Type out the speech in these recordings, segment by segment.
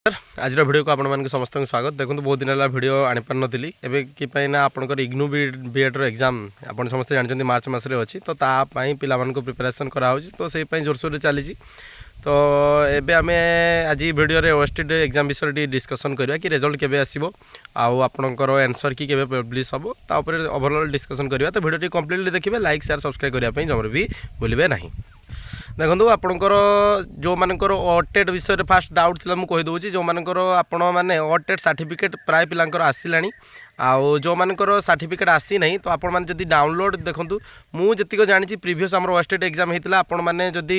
आज वीडियो को आपण समस्त स्वागत। देखो बहुत दिन है वीडियो आनीपार नी एवं ना आपंकर इग्नू बीएड्र एग्जाम आप समस्त जानते मार्च मसरे अच्छी तो तापाई पिला प्रिपेरेसन कराऊँ तो से जोरसोर चली तो एबे आमे आज वीडियो रे ओएसटेड एग्जाम विषय डिस्कसन करवा कि रिजल्ट केबे आसीबो आउ आपनकर आंसर की केबे पब्लिश हबो ता ऊपर ओवरऑल डिस्कसन करवा। तो वीडियो कंप्लीटली देखिए, लाइक शेयर सब्सक्राइब करने पे जमर भी भूलिबे नहीं। देखो आपणकर जो मानकर ऑटेड विषय में फास्ट डाउट थी मुझे कहीदे जो मानकर आपण मैंने ऑटेड सर्टिफिकेट प्राय पिलांकर आसिला आउ जो मानकर सर्टिफिकेट आसी नहीं तो आपण मैंने जदि डाउनलोड देखूँ मुझे जी जानी प्रीवियस आम ओएसटेड एग्जाम होता आपण मैंने जदि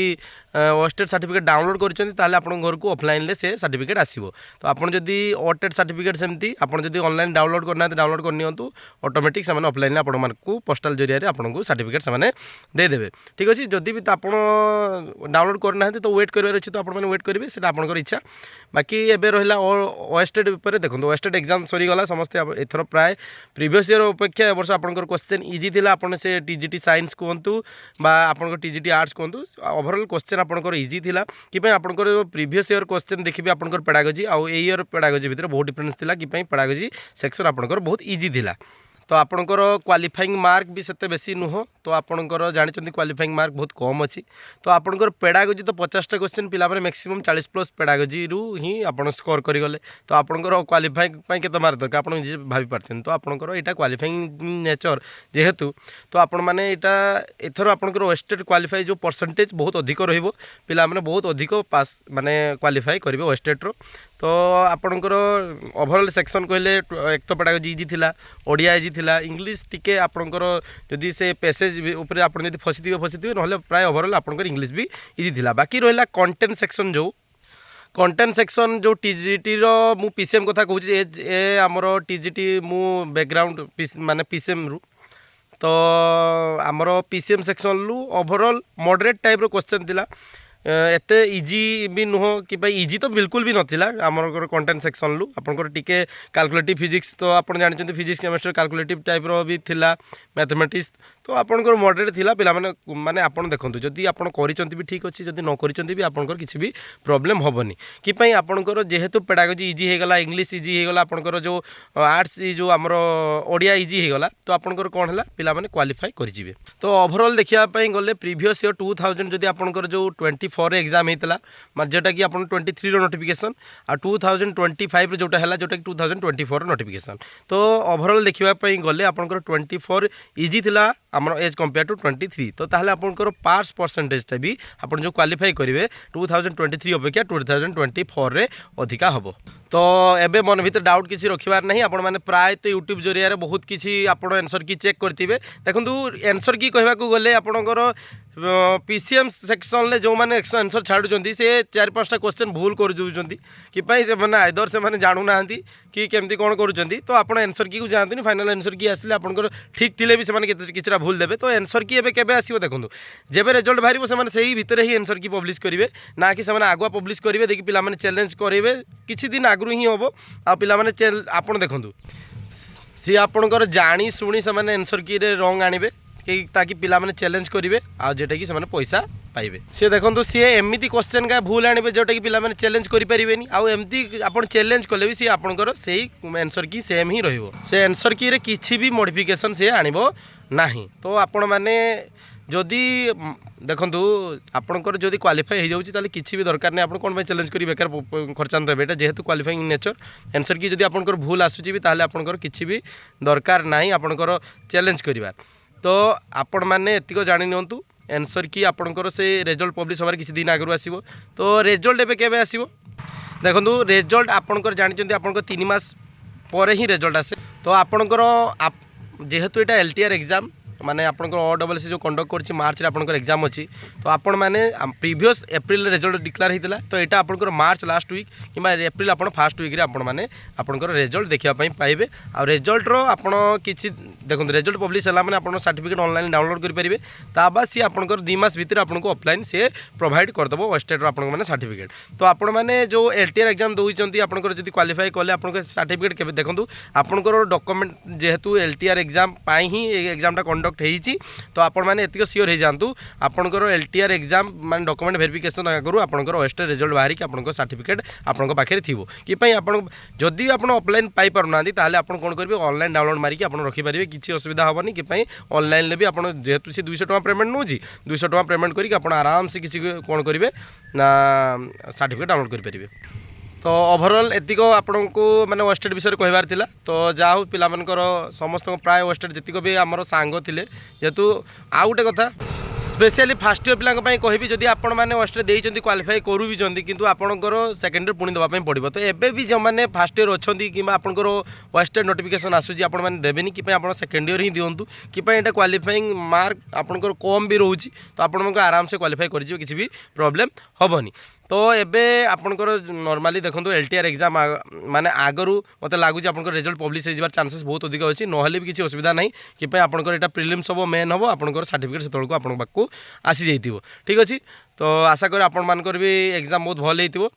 ओएसटेड सर्टिफिकेट डाउनलोड कर घर को ऑफलाइन से सर्टिफिकेट आसो। तो आपड़ जदि ऑटेड सर्टिफिकेट सेमती आप ऑनलाइन डाउनलोड करना डाउनलोड करनी ऑटोमेटिक से ऑफलाइन आपण को पोस्टाल जरिया आपको सर्टिफिकेट से देदेवे। ठीक अच्छे जदि भी आप डाउनलोड करना तो वेट कर तो आपने वेट करेंगे से आपंकर इच्छा। बाकी एबे रहा ओएसटेड उपर देखो ओएसटेड एग्जाम सरीगला समस्ते एथर प्राय प्रीवियस ईयर अपेक्षा वर्ष आपंकर क्वेश्चन इजी थिला। आपन से टीजीटी साइंस कहतु बा आपंकर टीजीटी आर्ट्स कहतु ओवरऑल क्वेश्चन आपंकर इजी थिला कि आपंकर प्रीवियस ईयर क्वेश्चन देखिए आपंकर पेडागोजी आउ ए ईयर पेडागोजी भितर बहुत डिफरेंस थिला कि पेडागोजी सेक्शन आपंकर बहुत इजी थिला। तो आपणकर क्वालिफाइंग मार्क भी सेते बेसी नुह तो आपणकर जानते क्वालिफाइंग मार्क बहुत कम अच्छी। तो आपणकर पेडागोजी तो 50टा क्वेश्चन पिला मैक्सिमम 40+ पेडागोजी रु ही आप स्कोर करगले तो आपणकर क्वालिफाइंग केते मार्क दरकार आप भाभी पार्थे। तो आपणकर यहाँ क्वालिफाइंग नेचर जेहेतु तो आपण मैंने यहाँ एथर आपणकर ओएसटेड क्वालिफाई जो परसेंटेज बहुत अधिक रहिबो पिला माने बहुत अधिक पास माने क्वालिफाई करेंगे ओएसटेड रो। तो आपणकर ओवरऑल सेक्शन कहले एक तो पेडागोजी इजी थिला, ओडिया इजी थिला, इंग्लिश टिके आपणकर जदि से पैसेज ऊपर आप फसीथे ना प्राय ओवरऑल आपणकर इंग्लिश भी इजी थिला। बाकी रहा कंटेंट सेक्शन जो कंटेंट सेक्शन जो टीजीटी रो मु पीसीएम कथा कहूँ ए आमर टीजीटी मु बैकग्राउंड माने पीसीएम रु तो आमर पीसीएम सेक्शन रु ओवरऑल मॉडरेट टाइप रो क्वेश्चन थिला एते इजी भी नुह कि भाई इजी तो बिल्कुल भी नथिला। आमर कंटेंट सेक्शन लु आपनकर टिके कैलकुलेटिव फिजिक्स तो आप जानते फिजिक्स केमिस्ट्री कैलकुलेटिव टाइप रो भी थिला, मैथमेटिक्स तो आपनकर मॉडरेट थिला पिला माने आपन देखंतु जदि आपन करिसंती भी ठीक अछि जदि न करिसंती भी आपनकर किछि भी प्रॉब्लम होबनी कि पई आपनकर जेहेतु पेडागोजी इजी हे गला, इंग्लिश इजी हे गला, आपनकर जो आर्ट्स जो आमर ओडिया इजी हे गला तो आपनकर कोन हला पिला माने क्वालिफाई करि जिवे। तो ओवरऑल देखिया पई गले प्रीवियस ईयर 2000 जदि आपनकर जो 24 एग्जाम होता जोटा कि आप 23 रो नोटिफिकेशन आ 2025 जोटा है जोटा कि 2024 नोटिफिकेशन। तो ओवरऑल देखापी गले आपंकर 24 इजी थिला आमर एज कंपेयर टू 23 तो ताहले आपंकर पास परसेंटेजटा भी आप जो क्वालिफाई करेंगे 2023 अपेक्षा 2024 रे अधिका हम। तो एबे मन भीतर डाउट किसी रखिबार नहीं आपण माने प्राय तो यूट्यूब जरिया बहुत किसी आप आंसर की चेक करथिबे। देखंतु आंसर की कहबा को गले आपणकर पीसीएम सेक्शन ले जो माने आंसर छाड़ुचंती से 4-5टा क्वेश्चन भूल कर जोचंती कि पई से माने आइदर से माने जानू नाहंती कि केमती कोन करूचंती। तो आपण आंसर की को जानतनी फाइनल आंसर की आसले आपणकर ठीक थिले भी से माने किछरा भूल देबे। तो आंसर की एबे केबे आसीबो देखंतु जेबे रिजल्ट बाहरिबो से माने सेही भितरे ही आंसर की पब्लिश करिवे ना कि से माने आगुआ पब्लिश करिवे देखि पिला माने चैलेंज करिवे किछि दिन आगु ही हम आ पिला माने आपण देखंतु सी आपणकर जानी सुनी से माने आंसर की रे रॉन्ग आनिबे कि ताकि पिला माने चैलेंज करिवे आ जेटा कि से माने पैसा पाइबे। से देखंतु सी एमती क्वेश्चन का भूल आनिबे जोटा कि पिला माने चैलेंज करि परिबेनी आ एमती आपण चैलेंज कले भी सी आपणकर सेही आंसर की सेम ही रहिबो से आंसर की रे किछि भी मॉडिफिकेशन से आनिबो नाही। तो आपण माने जदि देखंतु आपणकर जदि क्वालिफाई हो जाउची ताले किछि भी दरकार नै आपण कोन भाई चैलेंज करि बेकार खर्चान देबे एटा जेहेतु क्वालिफाइंग नेचर आंसर की जदि आपणकर भूल आसुची भी ताले आपणकर किछि भी दरकार नाही आपणकर चैलेंज करिवार। तो आपण माने एतिक जानि नियंतु आंसर की आपणकर से रिजल्ट पब्लिश होबार किछि दिन आगरु आसीबो। तो रिजल्ट एबे केबे आसीबो देखंतु रिजल्ट आपणकर जानिचंती आपणकर 3 मास परे ही रिजल्ट आसे। तो आपणकर जेहेतु एटा एलटीआर एग्जाम माने आपनकर OSSC जो कंडक्ट करछि मार्च रे आपनकर एग्जाम अछि तो आपण माने प्रीवियस एप्रिल रिजल्ट डिक्लेयर हितला तो एटा आपनकर मार्च लास्ट वीक किबा एप्रिल आपण फर्स्ट वीक रे आपण माने आपनकर रिजल्ट देखिया पई पाइबे। आ रिजल्ट रो आपण किछि देखो रिजल्ट पब्लिश होला माने आपण सर्टिफिकेट ऑनलाइन डाउनलोड करि परिबे ता बाद सी आपनकर 2 मास भीतर आपनको ऑफलाइन से प्रोवाइड कर दबो ओएसटेड रो आपन माने सर्टिफिकेट। तो आपण माने जो एलटीआर एग्जाम दोइचंती आपनकर जदि क्वालिफाई करले आपनकर सर्टिफिकेट केबे देखंतु आपनकर डॉक्यूमेंट जेहेतु एलटीआर एग्जाम पाई ही एग्जाम टा कंडक्ट कंडक्ट होती तो आपण मैंने एतिक सियोर हो जातु आपंकर LTR एग्जाम माने डॉक्यूमेंट वेरिफिकेशन आगु आपंकर ओएसटी रिजल्ट बाहर कि आपंकर सर्टिफिकेट आपंक पाखे थी कि जदि आप ऑफलाइन पाई पारना ताले आप कौन करेंगे ऑनलाइन डाउनलोड मारिकी आप रखिपारे किसी असुविधा हेनी कि ऑनलाइन भी आप जेहेतु सी 200 टका पेमेंट नौ 200 टका पेमेंट करके आप आराम से किसी कौन करेंगे ना सर्टिफिकेट डाउनलोड करेंगे। तो ओवरऑल एतिक आपन को माने वेस्टेड विषय कहबार थिला तो जाऊ पिला मनकर समस्त प्राय वेस्टेड जतिक भी आमर सांग थिले जेतु आ गोटे कथा स्पेशली फास्ट इयर पिला कहबी जदि आपण मैंने वेस्टेड देइचंती क्वालिफाई करू भी चंती किंतु आपनकर सेकेंड इयर पुणी देबा पड़ो तो एबे भी जो मैंने फास्ट इयर अच्छी कि आपनकर वेस्टेड नोटिफिकेशन आसूची आपण मैंने देबेनी कि आपण सेकेंड इयर ही दिंतु कि एटा क्वालिफाइंग मार्क आपनकर कम भी रोची तो आपण आराम से क्वालिफाई कर किसी भी प्रॉब्लम हेनी। तो एबे आपनकर नॉर्मली देखो LTR एग्जाम माने आगरू मत लगुच आपनकर रिजल्ट पब्लिश हो चांसेस बहुत अधिक अच्छी नहले भी किसी असुविधा नहीं कि आपनकर एटा प्रिलिम्स हम मेन हम आपनकर सर्टिफिकेट से आपन पाखु आसी जाइथिबो ठीक अच्छी। तो आशा करी आपण मानकर भी एग्जाम बहुत भल होइथिबो।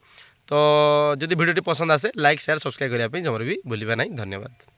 तो जदि वीडियो पसंद आसे लाइक शेयर सब्सक्राइब करने जमार भी भूलिबा नहीं। धन्यवाद।